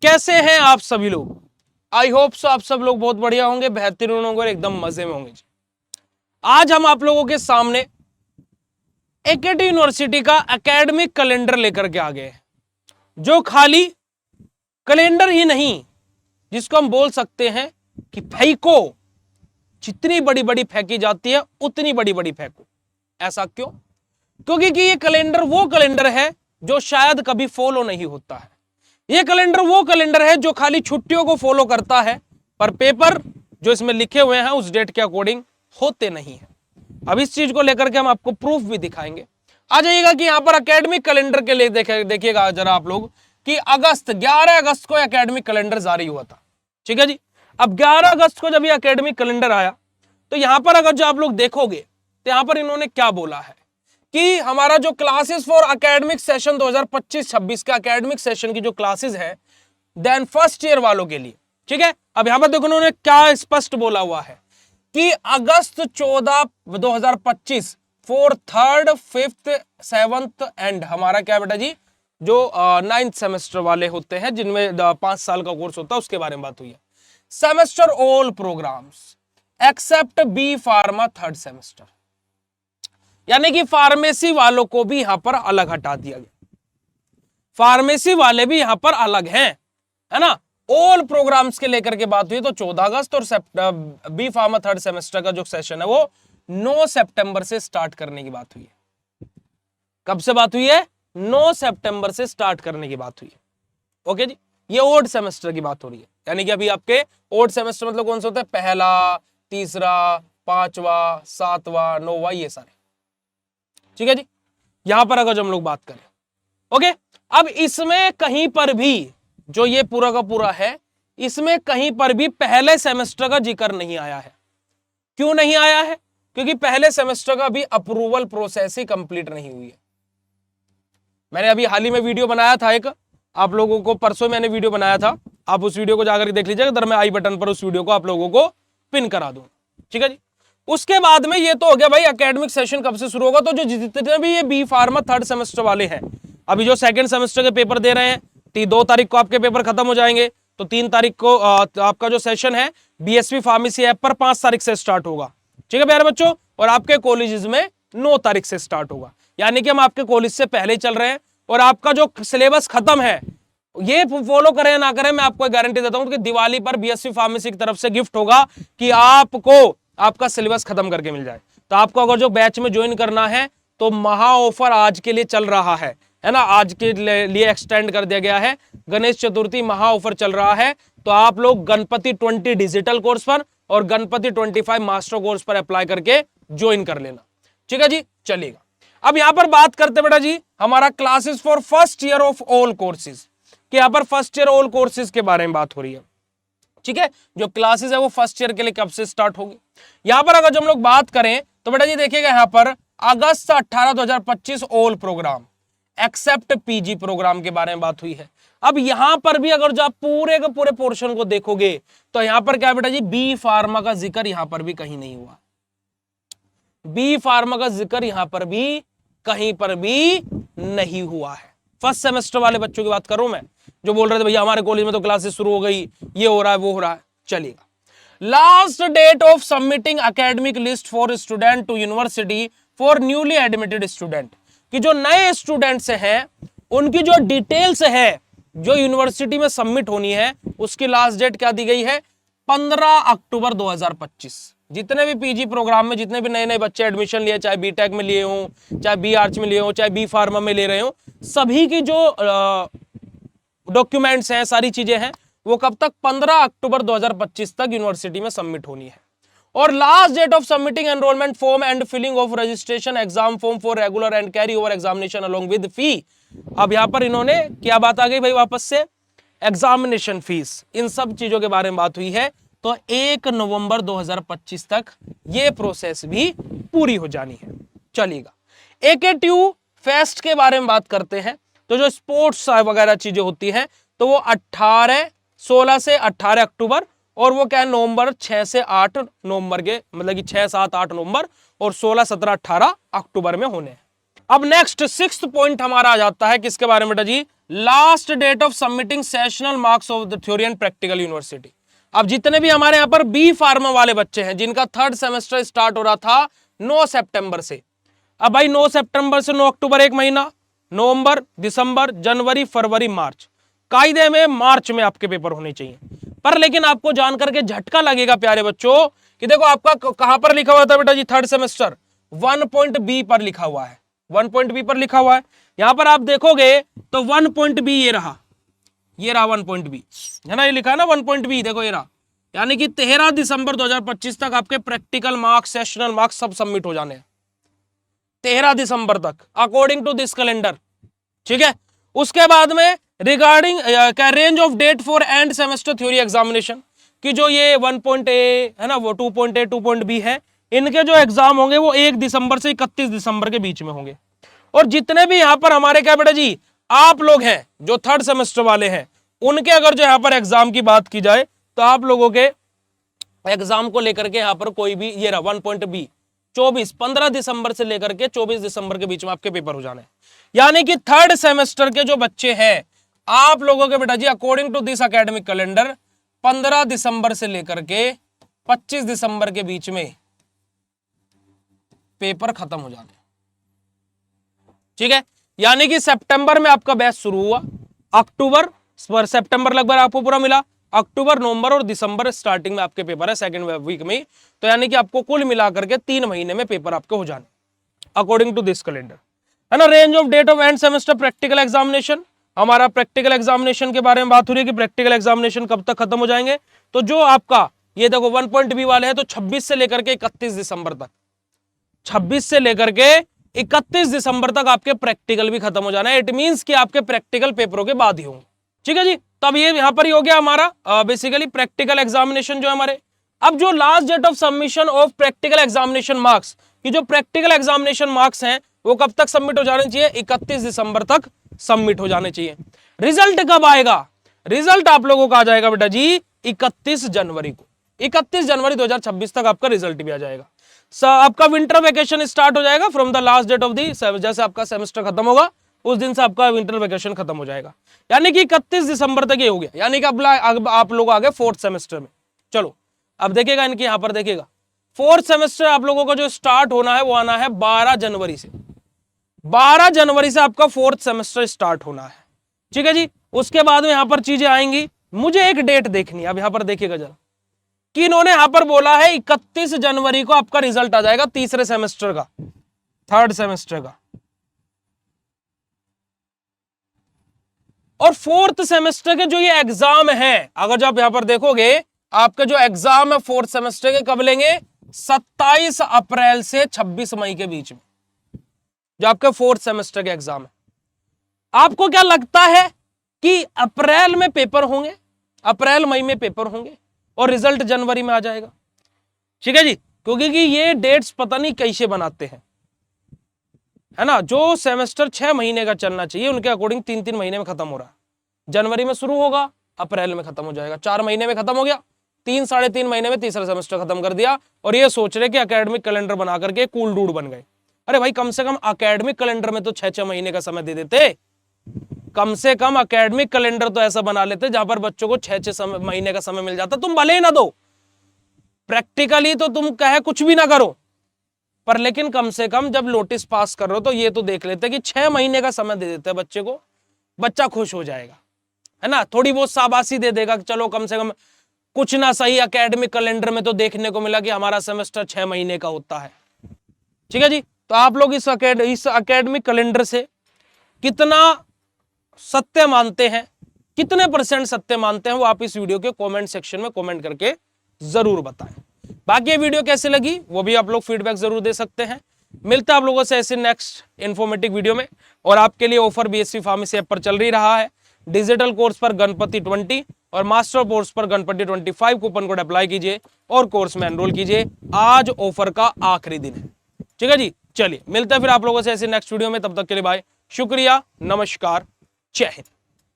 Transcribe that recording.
कैसे हैं आप सभी लोग? आई होप सो आप सब लोग बहुत बढ़िया होंगे, बेहतरीन होंगे और एकदम मजे में होंगे जी। आज हम आप लोगों के सामने एकेटी यूनिवर्सिटी का एकेडमिक कैलेंडर लेकर के आ गए हैं, जो खाली कैलेंडर ही नहीं, जिसको हम बोल सकते हैं कि फेंको, जितनी बड़ी बड़ी फेंकी जाती है उतनी बड़ी बड़ी फेंको। ऐसा क्यों? क्योंकि कि ये कैलेंडर वो कैलेंडर है जो शायद कभी फॉलो नहीं होता है। ये कैलेंडर वो कैलेंडर है जो खाली छुट्टियों को फॉलो करता है, पर पेपर जो इसमें लिखे हुए हैं उस डेट के अकॉर्डिंग होते नहीं है। अब इस चीज को लेकर के हम आपको प्रूफ भी दिखाएंगे। आ जाइएगा कि यहां पर एकेडमिक कैलेंडर के लिए देखिएगा जरा आप लोग कि 11 अगस्त को एकेडमिक कैलेंडर जारी हुआ था। ठीक है जी। अब 11 अगस्त को जब ये एकेडमिक कैलेंडर आया तो यहां पर अगर जो आप लोग देखोगे तो यहां पर इन्होंने क्या बोला है कि हमारा जो क्लासेस फॉर एकेडमिक सेशन 2025-26 का एकेडमिक सेशन की जो क्लासेस है देन फर्स्ट ईयर वालों के लिए, ठीक है। अब यहां पर देखो उन्होंने क्या स्पष्ट बोला हुआ है कि अगस्त 14 2025 for 3rd, 5th, 7th and हमारा क्या बेटा जी जो 9th सेमेस्टर वाले होते हैं जिनमें 5 साल का कोर्स होता है उसके बारे में बात हुई है। Semester all programs except B pharma 3rd semester, यानी कि फार्मेसी वालों को भी यहां पर अलग हटा दिया गया। फार्मेसी वाले भी यहां पर अलग हैं, है ना। ऑल प्रोग्राम्स के लेकर के बात हुई तो 14 अगस्त और बी फार्मा 3rd सेमेस्टर का जो सेशन है वो 9 सितंबर से स्टार्ट करने की बात हुई है। कब से बात हुई है? 9 सितंबर से स्टार्ट करने की बात हुई है। ओके जी। ये ओड सेमेस्टर की बात हो रही है, यानी कि अभी आपके ओड सेमेस्टर मतलब कौन सा होता है? पहला, तीसरा, 5वां, 7वां, 9वां, ये सारे। ठीक है जी। यहां पर अगर जो हम लोग बात करें, ओके, अब इसमें कहीं पर भी जो ये पूरा का पूरा है इसमें कहीं पर भी पहले सेमेस्टर का जिक्र नहीं आया है। क्यों नहीं आया है? क्योंकि पहले सेमेस्टर का भी अप्रूवल प्रोसेस ही कंप्लीट नहीं हुई है। मैंने अभी हाल ही में वीडियो बनाया था एक, आप लोगों को परसों मैंने वीडियो बनाया था, आप उस वीडियो को जाकर देख लीजिएगा, इधर मैं आई बटन पर उस वीडियो को आप लोगों को पिन करा दूं। ठीक है जी। उसके बाद में ये तो हो गया भाई एकेडमिक सेशन कब से शुरू होगा। तो जो जितने भी ये बी फार्मा 3rd सेमेस्टर वाले हैं, अभी जो 2nd सेमेस्टर के पेपर दे रहे हैं, 2 तारीख को आपके पेपर खत्म हो जाएंगे, तो 3 तारीख को आपका जो सेशन है बीएसवी फार्मेसी ऐप पर 5 तारीख से स्टार्ट होगा। ठीक है प्यारे बच्चों, और आपके कॉलेजेस में 9 तारीख से स्टार्ट होगा, यानी कि हम आपके कॉलेज से पहले चल रहे हैं। और आपका जो सिलेबस खत्म है ये फॉलो करें ना करें, मैं आपको गारंटी देता हूं कि दिवाली पर बीएसवी फार्मेसी की तरफ से गिफ्ट होगा कि आपको आपका सिलेबस खत्म करके मिल जाए। तो आपको अगर जो बैच में ज्वाइन करना है तो महा ऑफर आज के लिए चल रहा है ना, आज के लिए एक्सटेंड कर दिया गया है। गणेश चतुर्थी महा ऑफर चल रहा है, तो आप लोग गणपति 20 डिजिटल कोर्स पर और गणपति 25 मास्टर कोर्स पर अप्लाई करके ज्वाइन कर लेना। ठीक है जी, चलिएगा। अब यहां पर बात करते बेटा जी हमारा classes for first year of all courses, कि यहां पर फर्स्ट ईयर ऑल कोर्सेज के बारे में बात हो रही है। ठीक है, जो क्लासेस है वो फर्स्ट ईयर के लिए कब से स्टार्ट होगी। यहां पर अगर जो हम लोग बात करें तो बेटा जी देखिएगा यहां पर अगस्त 18 2025 all program except PG program के बारे में बात हुई है। अब यहां पर भी अगर जो आप पूरे के पूरे पोर्शन को देखोगे तो यहां पर क्या बेटा जी बी फार्मा का जिक्र यहां पर भी कहीं नहीं हुआ। बी फार्मा का जिक्र यहां पर भी कहीं पर भी नहीं हुआ है। फर्स्ट सेमेस्टर वाले बच्चों की बात करूं मैं, जो बोल रहे थे भैया हमारे कॉलेज में तो क्लासेस शुरू हो गई, ये हो रहा है वो हो रहा है। चलिएगा, last date of submitting academic list for student to university for newly admitted student, कि जो नए स्टूडेंट्स हैं उनकी जो डिटेल्स है जो यूनिवर्सिटी में सबमिट होनी है उसकी लास्ट डेट क्या दी गई है? 15 अक्टूबर 2025। जितने भी पीजी प्रोग्राम में जितने भी नए नए बच्चे एडमिशन लिए, चाहे बीटेक में लिए हों, चाहे बी आर्च में लिए हों, चाहे बी फार्मा में ले रहे हो, सभी की जो डॉक्यूमेंट्स हैं, सारी चीजें हैं, वो कब तक? 15 अक्टूबर 2025 तक यूनिवर्सिटी में सबमिट होनी है। और last date of submitting enrolment form and filling of registration exam form for regular and carry over examination along with fee. अब यहां पर इन्होंने क्या बात आ गई भाई वापस से? एग्जामिनेशन फीस, इन सब चीजों के बारे में बात हुई है। तो 1 नवंबर 2025 तक ये प्रोसेस भी पूरी हो जानी है। चलिएगा, एकेट्यू फेस्ट के बारे में बात करते हैं। तो जो स्पोर्ट्स वगैरह चीजें होती हैं तो वो 16 से 18 अक्टूबर और वो क्या है नवंबर 6 से 8 नवंबर के, मतलब कि 6, 7, 8 नवंबर और 16, 17, 18 अक्टूबर में होने हैं। अब नेक्स्ट 6th पॉइंट हमारा आ जाता है किसके बारे में बेटा जी? Last date of submitting sessional marks of the theory and practical university. अब जितने भी हमारे यहाँ पर बी फार्मा वाले बच्चे हैं जिनका थर्ड सेमेस्टर स्टार्ट हो रहा था 9 सितंबर से, अब भाई 9 सितंबर से 9 अक्टूबर एक महीना, नवंबर, दिसंबर, जनवरी, फरवरी, मार्च, कायदे में मार्च में आपके पेपर होने चाहिए। पर लेकिन आपको जान करके झटका लगेगा प्यारे बच्चों कि देखो आपका कहां पर लिखा हुआ था बेटा जी, थर्ड सेमेस्टर 1.B पर लिखा हुआ है, 1.B पर लिखा हुआ है। यहां पर आप देखोगे तो 1.B ये रहा 1.B है ना, ये लिखा है ना 1.B, देखो ये रहा, यानी कि 13 दिसंबर 2025 तक आपके प्रैक्टिकल मार्क्स, सेशनल मार्क्स सब सबमिट हो जाने हैं 13 दिसंबर तक अकॉर्डिंग टू दिस कैलेंडर, ठीक है। उसके बाद में regarding range of date for end semester theory examination की जो ये 1.A है ना, वो 2.A 2.B है, इनके जो एग्जाम होंगे वो 1 दिसंबर से 31 दिसंबर के बीच में होंगे। और जितने भी यहां पर हमारे क्या बेटा जी आप लोग हैं जो थर्ड सेमेस्टर वाले हैं, उनके अगर जो यहां पर एग्जाम की बात की जाए तो आप लोगों के एग्जाम को लेकर के यहां पर कोई भी ये रहा 1.B 15 दिसंबर से लेकर के 24 दिसंबर के बीच में आपके पेपर हो जाने, यानी कि थर्ड सेमेस्टर के जो बच्चे हैं आप लोगों के बेटा जी according to this academic calendar 15 दिसंबर से लेकर के 25 दिसंबर के बीच में पेपर खत्म हो जाने, ठीक है। यानी कि सितंबर में आपका बैच शुरू हुआ, अक्टूबर सितंबर लगभग आपको पूरा मिला, अक्टूबर, नवंबर और दिसंबर स्टार्टिंग में आपके पेपर है सेकंड वीक में, तो यानी कि आपको कुल मिलाकर के 3 महीने में पेपर आपके हो जाने अकॉर्डिंग टू दिस कैलेंडर, है ना। Range of date of end semester practical examination, हमारा प्रैक्टिकल एग्जामिनेशन के बारे में बात हो रही है कि प्रैक्टिकल एग्जामिनेशन कब तक खत्म हो जाएंगे। तो जो आपका ये देखो 1.B वाले हैं तो 26 से लेकर के 31 दिसंबर तक, 26 से लेकर के 31 दिसंबर तक आपके प्रैक्टिकल भी खत्म हो जाना है। इट मींस कि आपके प्रैक्टिकल पेपरों के बाद ही होंगे, ठीक है जी। तब ये यहां पर ही हो गया हमारा बेसिकली प्रैक्टिकल एग्जामिनेशन जो हमारे। अब जो last date of submission of practical examination marks की जो प्रैक्टिकल एग्जामिनेशन मार्क्स हैं वो कब तक सबमिट हो जाने चाहिए, 31 दिसंबर तक सबमिट हो जाने चाहिए। रिजल्ट कब आएगा, रिजल्ट आप लोगों का आ जाएगा बेटा जी 31 जनवरी को, 31 जनवरी 2026 तक आपका रिजल्ट भी आ जाएगा। आपका विंटर वेकेशन स्टार्ट हो जाएगा from the last date of the, जैसे आपका सेमेस्टर खत्म होगा उस दिन से आपका विंटर वेकेशन खत्म हो जाएगा, यानी कि 31 दिसंबर तक ये हो गया, यानी कि अब आप लोग आ गए फोर्थ सेमेस्टर में। चलो अब देखिएगा इनके यहां पर देखिएगा फोर्थ सेमेस्टर आप लोगों का जो स्टार्ट होना है वो आना है 12 जनवरी से, 12 जनवरी से आपका फोर्थ सेमेस्टर स्टार्ट होना है, ठीक है जी। उसके बाद में यहां पर चीजें आएंगी, मुझे एक डेट देखनी है। अब यहां पर देखिएगा जरा कि इन्होंने यहां पर बोला है 31 जनवरी को आपका रिजल्ट आ जाएगा तीसरे सेमेस्टर का, थर्ड सेमेस्टर का। और फोर्थ सेमेस्टर के जो ये एग्जाम है, अगर जो आप यहां पर देखोगे आपके जो एग्जाम है फोर्थ सेमेस्टर के कब लेंगे, 27 अप्रैल से 26 मई के बीच में जो आपके फोर्थ सेमेस्टर के एग्जाम है। आपको क्या लगता है कि अप्रैल में पेपर होंगे, अप्रैल मई में पेपर होंगे और रिजल्ट जनवरी में आ जाएगा, ठीक है जी। क्योंकि ये डेट्स पता नहीं कैसे बनाते हैं, है ना। जो सेमेस्टर 6 महीने का चलना चाहिए उनके अकॉर्डिंग 3-3 महीने में खत्म हो रहा है, जनवरी में शुरू होगा अप्रैल में खत्म हो जाएगा, 4 महीने में खत्म हो गया, 3-3.5 महीने में तीसरा सेमेस्टर खत्म कर दिया। और ये सोच रहे कि एकेडमिक कैलेंडर बना करके कूल डूड बन गए। अरे भाई कम से कम एकेडमिक कैलेंडर में तो 6-6 महीने का समय दे देते, कम से कम एकेडमिक कैलेंडर तो ऐसा बना लेते जहां पर बच्चों को 6-6 महीने का समय मिल जाता। तुम भले ही ना दो प्रैक्टिकली, तो तुम कहे कुछ भी ना करो, पर लेकिन कम से कम जब नोटिस पास कर रहे हो तो ये तो देख लेते कि 6 महीने का समय दे देते बच्चे को, बच्चा खुश हो जाएगा, है ना। थोड़ी बहुत शाबाशी दे देगा कि चलो कम से कम कुछ ना सही एकेडमिक कैलेंडर में तो देखने को मिला कि हमारा सेमेस्टर 6 महीने का होता है, ठीक है जी। तो आप लोग इस एकेडमिक कैलेंडर से कितना सत्य मानते हैं, कितने % सत्य मानते हैं, वो आप इस वीडियो के कमेंट सेक्शन में कमेंट करके जरूर बताएं। बाकी ये वीडियो कैसे लगी वो भी आप लोग फीडबैक जरूर दे सकते हैं। मिलता है आप लोगों से ऐसे नेक्स्ट इन्फॉर्मेटिव वीडियो में। और आपके लिए ऑफर बीएससी फार्मेसी ऐप पर चल रही रहा है, डिजिटल कोर्स पर गणपति 20 और मास्टर कोर्स पर गणपति 25 कूपन कोड अप्लाई कीजिए और कोर्स में एनरोल कीजिए। आज ऑफर का आखिरी दिन है, ठीक है जी। चलिए मिलते हैं फिर आप लोगों से ऐसे नेक्स्ट वीडियो में, तब तक के लिए बाय, शुक्रिया, नमस्कार, जय हिंद।